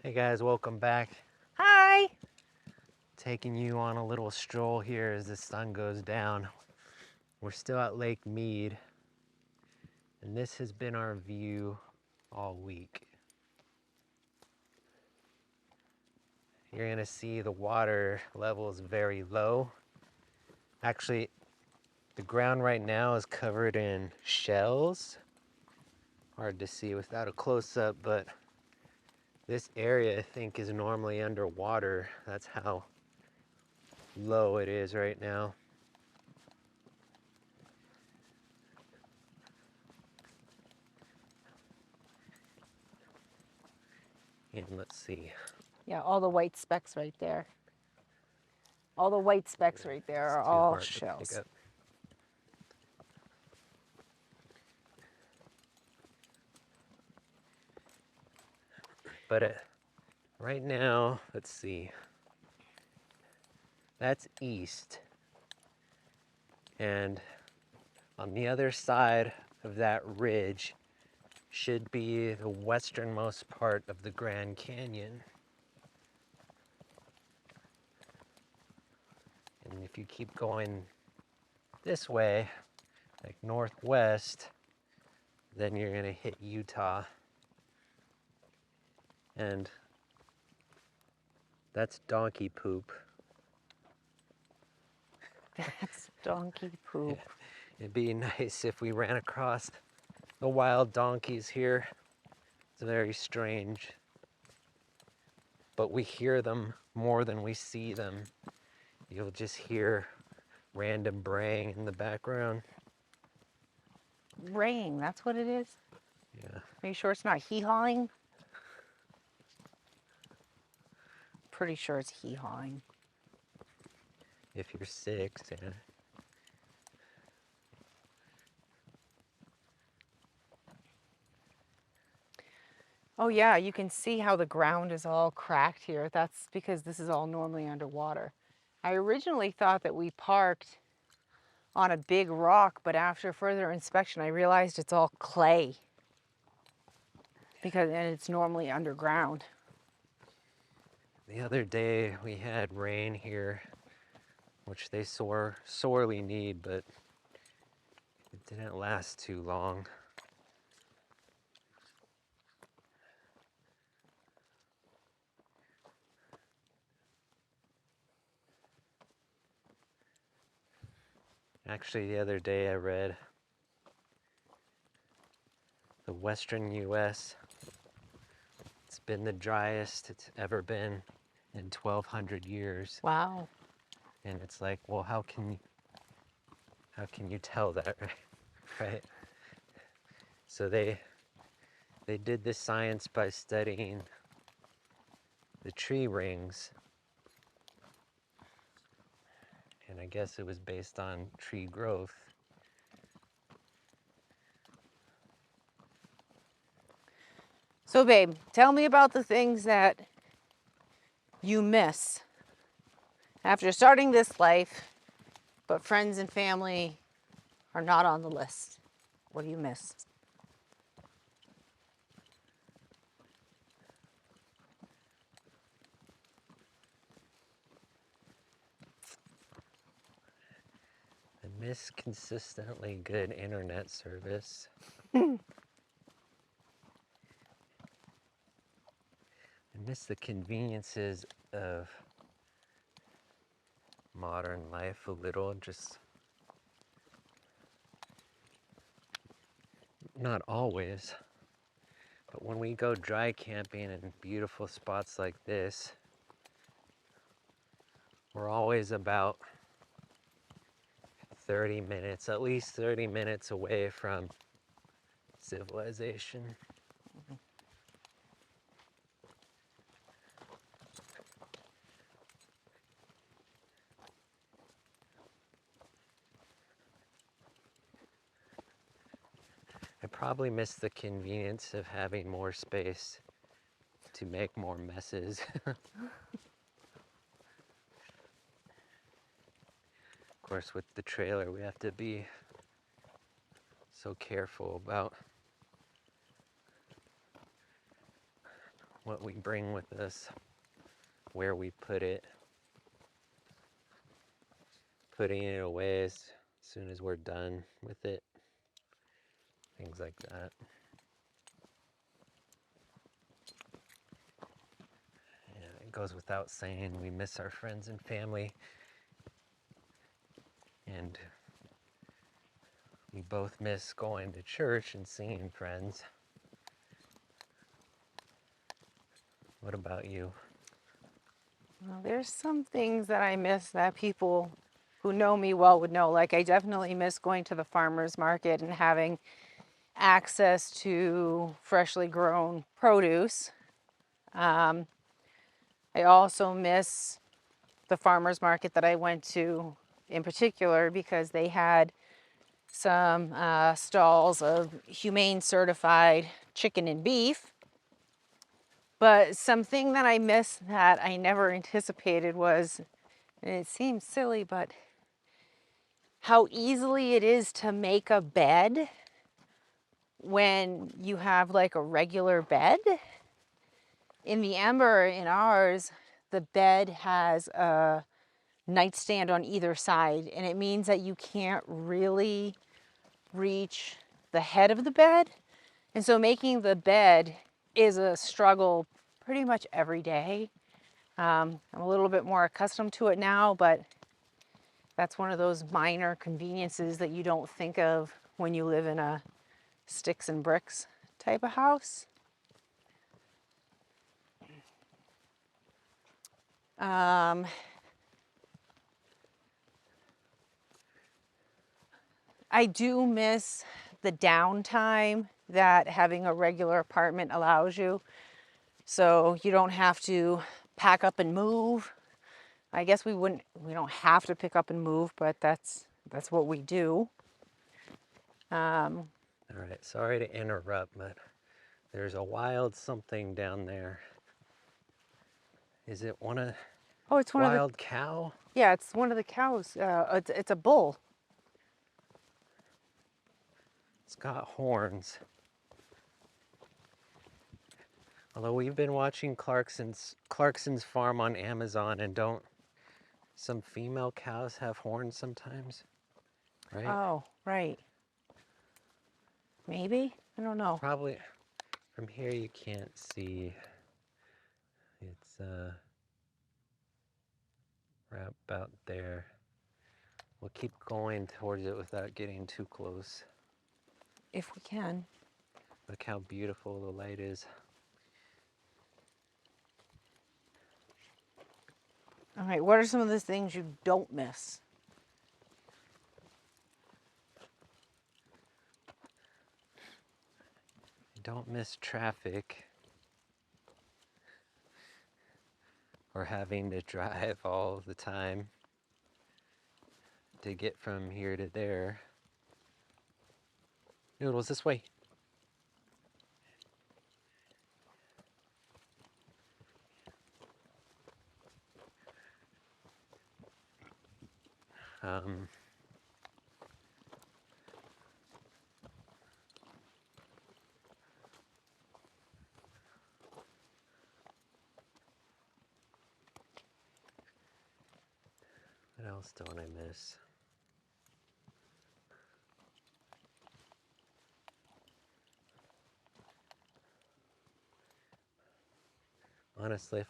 Hey guys, welcome back. Hi! Taking you on a little stroll here as the sun goes down. We're still at Lake Mead, and this has been our view all week. You're gonna see the water level is very low. Actually, the ground right now is covered in shells. Hard to see without a close-up, but this area I think is normally underwater. That's how low it is right now. And let's see. Yeah, all the white specks right there. All the white specks right there are It's too all hard to pick shells. up. But right now, let's see. That's east. And on the other side of that ridge should be the westernmost part of the Grand Canyon. And if you keep going this way, like northwest, then you're gonna hit Utah. And that's donkey poop. That's donkey poop. It'd be nice if we ran across the wild donkeys here. It's very strange. But we hear them more than we see them. You'll just hear random braying in the background. Braying, that's what it is? Yeah. Are you sure it's not hee-hawing? Pretty sure it's hee-hawing. If you're 6, yeah. Oh yeah, you can see how the ground is all cracked here. That's because this is all normally underwater. I originally thought that we parked on a big rock, but after further inspection, I realized it's all clay. And it's normally underground. The other day we had rain here, which they sorely need, but it didn't last too long. Actually, the other day I read the western US, it's been the driest it's ever been in 1,200 years. Wow. And it's like, well, how can you tell that, right? So they did this science by studying the tree rings, and I guess it was based on tree growth. So babe, tell me about the things that you miss after starting this life, but friends and family are not on the list. What do you miss? I miss consistently good internet service. I miss the conveniences of modern life a little, just not always. But when we go dry camping in beautiful spots like this, we're always about 30 minutes, at least 30 minutes away from civilization. I probably miss the convenience of having more space to make more messes. Of course, with the trailer, we have to be so careful about what we bring with us, where we put it, putting it away as soon as we're done with it, things like that. And it goes without saying, we miss our friends and family, and we both miss going to church and seeing friends. What about you? Well, there's some things that I miss that people who know me well would know. Like, I definitely miss going to the farmer's market and having access to freshly grown produce. I also miss the farmer's market that I went to in particular because they had some stalls of humane certified chicken and beef. But something that I missed that I never anticipated was, and it seems silly, but how easily it is to make a bed when you have like a regular bed. In the Ember, in ours, the bed has a nightstand on either side, and it means that you can't really reach the head of the bed. And so making the bed is a struggle pretty much every day. I'm a little bit more accustomed to it now, but that's one of those minor conveniences that you don't think of when you live in a sticks and bricks type of house. I do miss the downtime that having a regular apartment allows you. So you don't have to pack up and move. I guess we don't have to pick up and move, but that's what we do. All right, sorry to interrupt, but there's a wild something down there. Is it one of Oh, it's one of the, wild cow? yeah, it's one of the cows. It's a bull. It's got horns. Although we've been watching Clarkson's Farm on Amazon, and don't some female cows have horns sometimes? Right? Oh, right. Maybe? I don't know. Probably from here you can't see. It's right about there. We'll keep going towards it without getting too close. If we can. Look how beautiful the light is. All right, what are some of the things you don't miss? Don't miss traffic or having to drive all the time to get from here to there. Noodles, this way. Um, what else don't I miss? Honestly,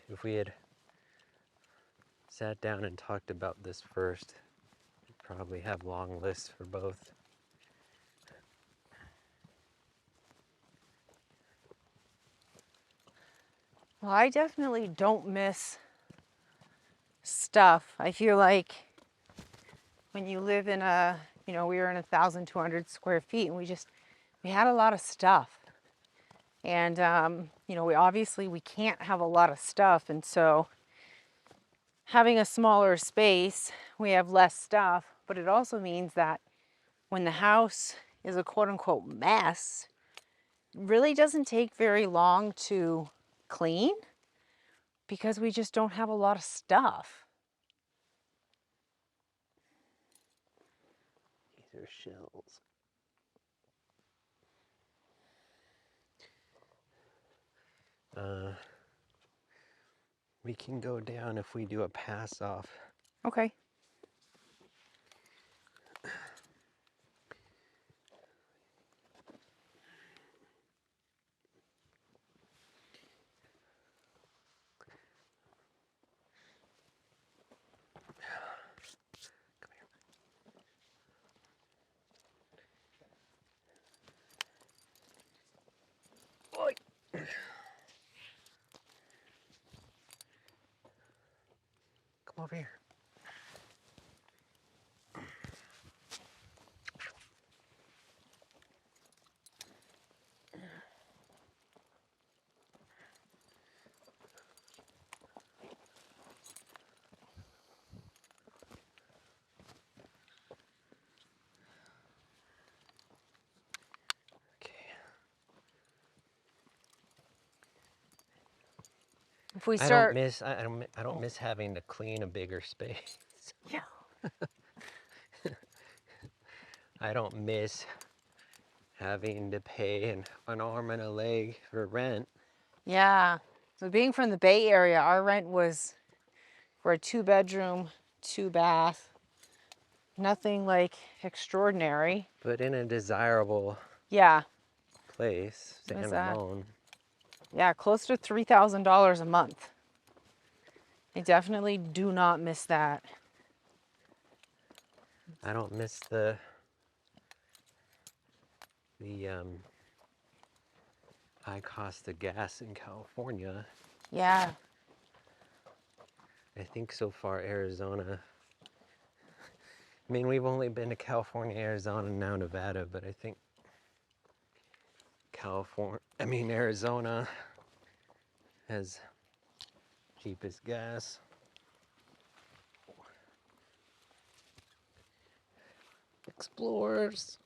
if we had sat down and talked about this first, we'd probably have long lists for both. Well, I definitely don't miss stuff. I feel like when you live in we were in 1,200 square feet and we had a lot of stuff. And, we can't have a lot of stuff. And so having a smaller space, we have less stuff, but it also means that when the house is a quote unquote mess, it really doesn't take very long to clean because we just don't have a lot of stuff. These are shells. Uh, we can go down if we do a pass off. Okay. Oi. Come over here. Okay. If we I don't start, miss. I don't miss having to clean a bigger space. yeah. I don't miss having to pay an arm and a leg for rent. Yeah. So being from the Bay Area, our rent was for a 2-bedroom, 2-bath. Nothing like extraordinary. But in a desirable Yeah. place, It was San Ramon. yeah, close to $3,000 a month. I definitely do not miss that. I don't miss the high cost of gas in California. Yeah. I think so far Arizona. I mean, we've only been to California, Arizona, and now Nevada, but I think Arizona has cheapest gas. Explorers.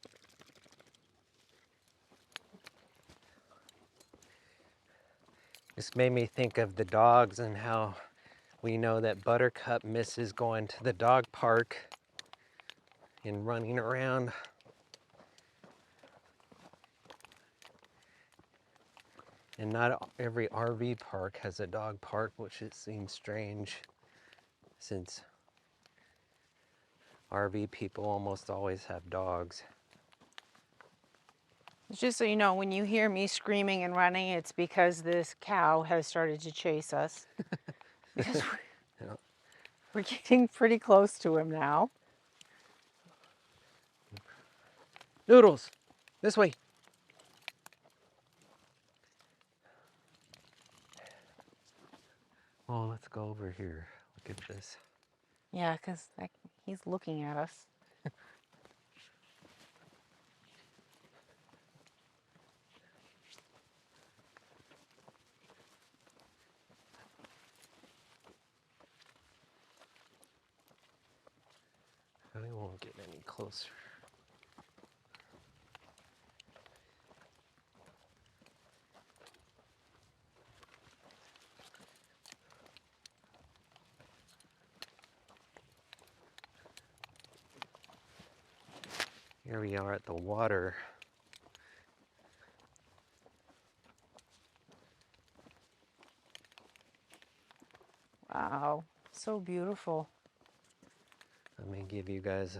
This made me think of the dogs and how we know that Buttercup misses going to the dog park and running around. And not every RV park has a dog park, which it seems strange since RV people almost always have dogs. Just so you know, when you hear me screaming and running, it's because this cow has started to chase us. Because Yeah. we're getting pretty close to him now. Noodles, this way. Oh, let's go over here. Look at this. Yeah, because he's looking at us. We won't get any closer. Here we are at the water. Wow, so beautiful. Let me give you guys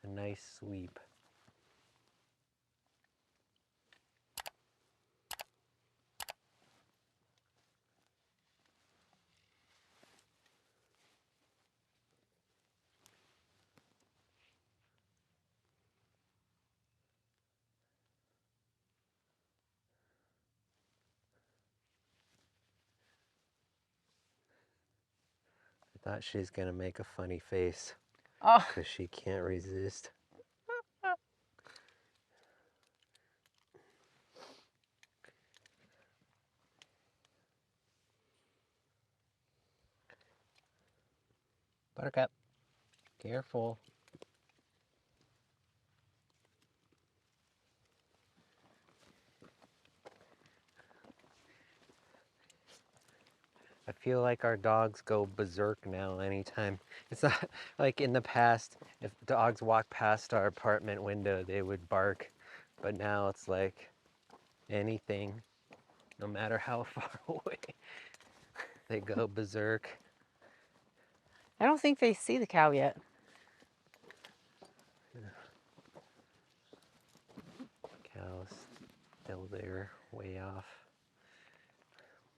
a nice sweep. I thought she was gonna make a funny face Oh, because she can't resist. Buttercup, careful. I feel like our dogs go berserk now anytime. It's not like in the past, if dogs walk past our apartment window, they would bark. But now it's like anything, no matter how far away, they go berserk. I don't think they see the cow yet. Cows still there, way off.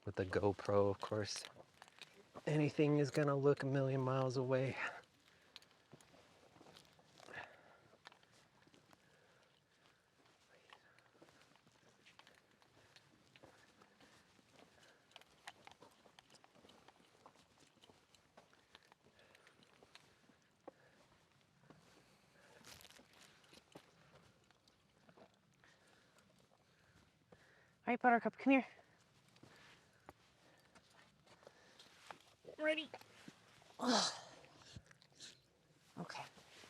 With the GoPro, of course, anything is gonna look a million miles away. All right, Buttercup, come here. Ready? Ugh. Okay,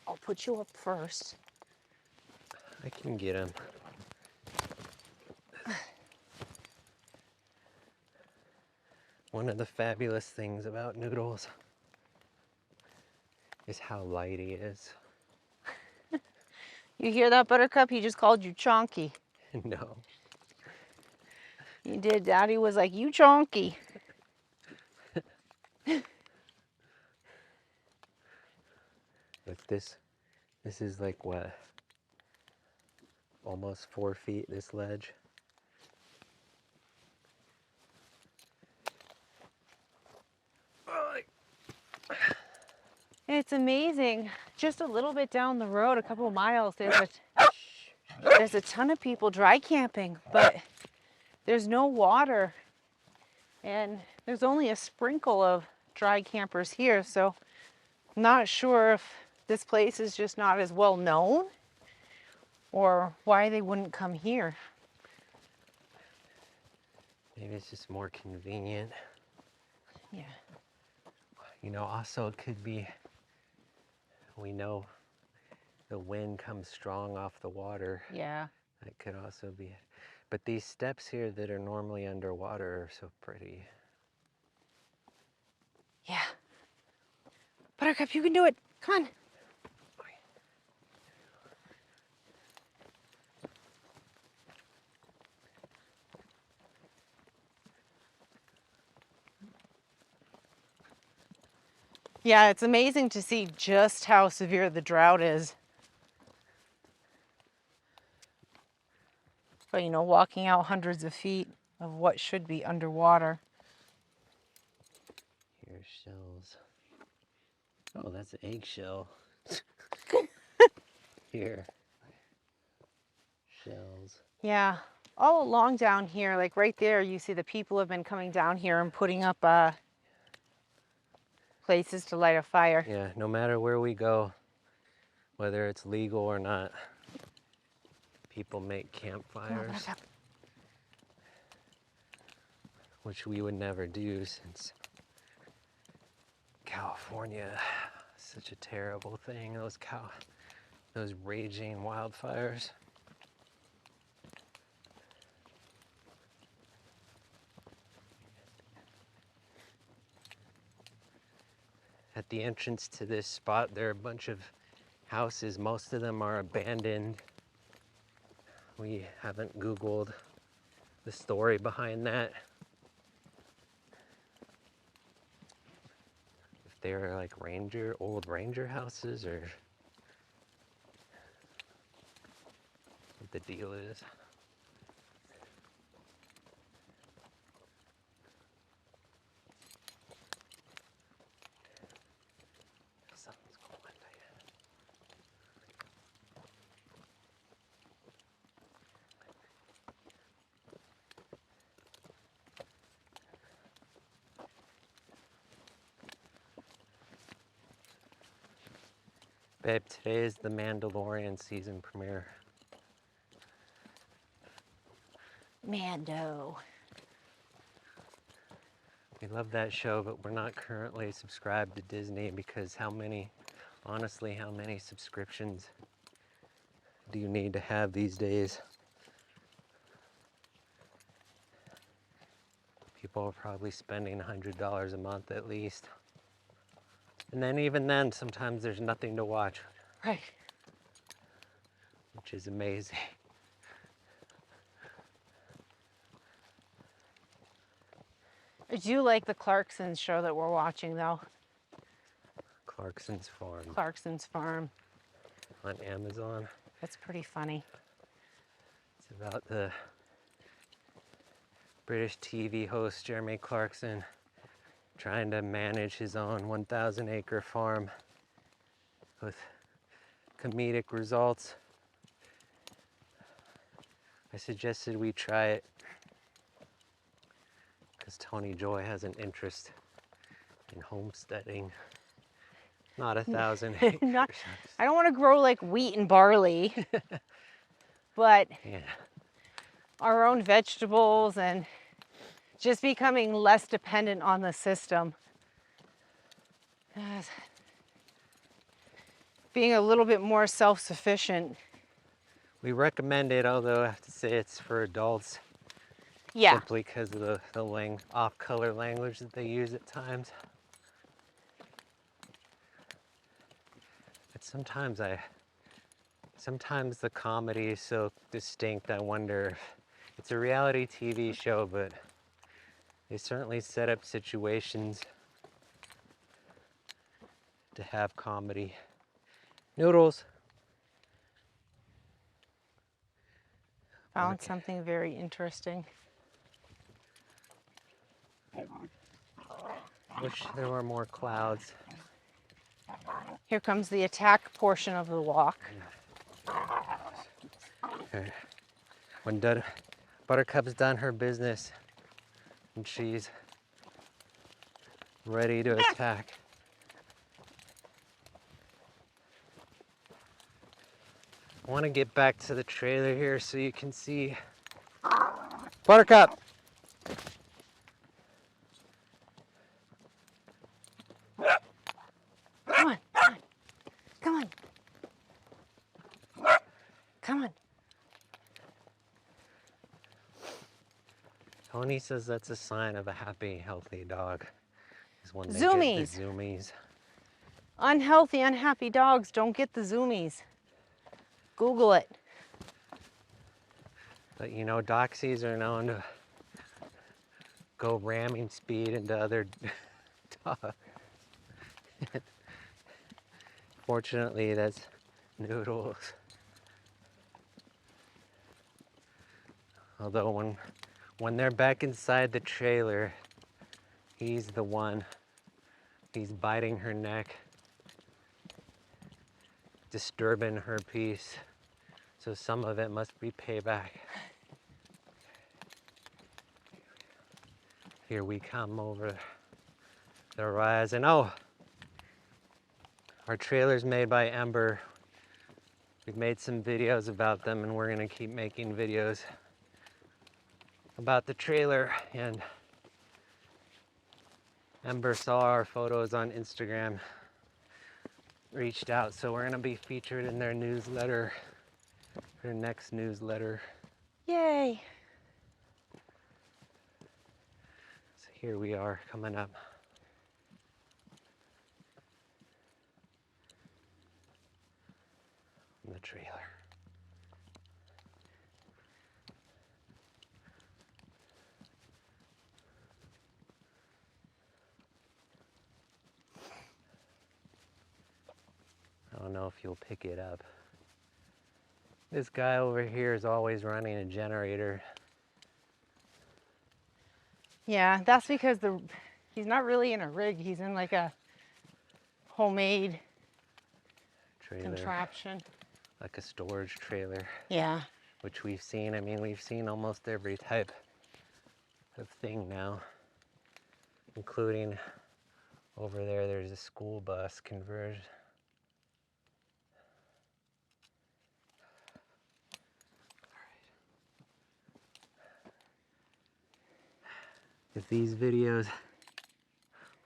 I'll put you up first. I can get him. One of the fabulous things about Noodles is how light he is. You hear that, Buttercup? He just called you chonky. No. You did. Daddy was like, you chonky. Look, this is like what? Almost 4 feet, this ledge. It's amazing. Just a little bit down the road, a couple of miles, there's a ton of people dry camping, but there's no water. And there's only a sprinkle of dry campers here, so I'm not sure if this place is just not as well known or why they wouldn't come here. Maybe it's just more convenient. Yeah. You know, also it could be, we know the wind comes strong off the water. Yeah. That could also be it. But these steps here that are normally underwater are so pretty. Yeah. Buttercup, you can do it. Come on. Yeah, it's amazing to see just how severe the drought is. But, you know, walking out hundreds of feet of what should be underwater. Here's shells. Oh, that's an eggshell. Here. Shells. Yeah, all along down here, like right there, you see the people have been coming down here and putting up places to light a fire. Yeah, no matter where we go, whether it's legal or not, people make campfires, which we would never do since California is such a terrible thing. Those raging wildfires. At the entrance to this spot, there are a bunch of houses. Most of them are abandoned. We haven't Googled the story behind that. If they're like old ranger houses, or what the deal is. Something's going on there. Babe, today is the Mandalorian season premiere. Mando. We love that show, but we're not currently subscribed to Disney because honestly, how many subscriptions do you need to have these days? People are probably spending $100 a month at least. And then even then, sometimes there's nothing to watch, Right. which is amazing. I do like the Clarkson's show that we're watching though. Clarkson's Farm Clarkson's Farm. on Amazon. That's pretty funny. It's about the British TV host Jeremy Clarkson trying to manage his own 1,000-acre farm with comedic results. I suggested we try it because Toni-Joy has an interest in homesteading. Not 1,000 acres. I don't want to grow like wheat and barley, but Yeah. our own vegetables and just becoming less dependent on the system. Being a little bit more self-sufficient. We recommend it, although I have to say it's for adults. Yeah. Simply because of the off-color language that they use at times. But sometimes the comedy is so distinct, I wonder if it's a reality TV show, but they certainly set up situations to have comedy. Noodles. Found something very interesting. Wish there were more clouds. Here comes the attack portion of the walk. Okay. When Buttercup's done her business and she's ready to attack. I want to get back to the trailer here so you can see. Buttercup! Come on, come on. Come on. Come on. Tony says that's a sign of a happy, healthy dog. Is when they Zoomies. get the zoomies. Unhealthy, unhappy dogs don't get the zoomies. Google it. But you know, doxies are known to go ramming speed into other dogs. Fortunately, that's Noodles. Although when they're back inside the trailer, he's the one. He's biting her neck, disturbing her peace. So some of it must be payback. Here we come over the horizon. Oh, our trailer's made by Ember. We've made some videos about them, and we're gonna keep making videos about the trailer. And Ember saw our photos on Instagram, reached out, so we're gonna be featured in their newsletter, their next newsletter. Yay. So here we are coming up. On the trailer. I don't know if you'll pick it up. This guy over here is always running a generator. Yeah, that's because he's not really in a rig. He's in like a homemade Trailer, contraption. like a storage trailer, Yeah. which we've seen. I mean, we've seen almost every type of thing now, including over there, there's a school bus conversion. If these videos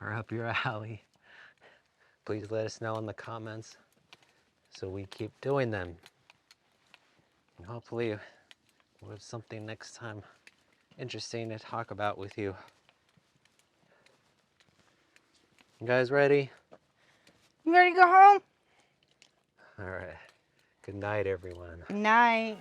are up your alley, please let us know in the comments so we keep doing them. And hopefully we'll have something next time interesting to talk about with you. You guys ready? You ready to go home? All right. Good night, everyone. Night.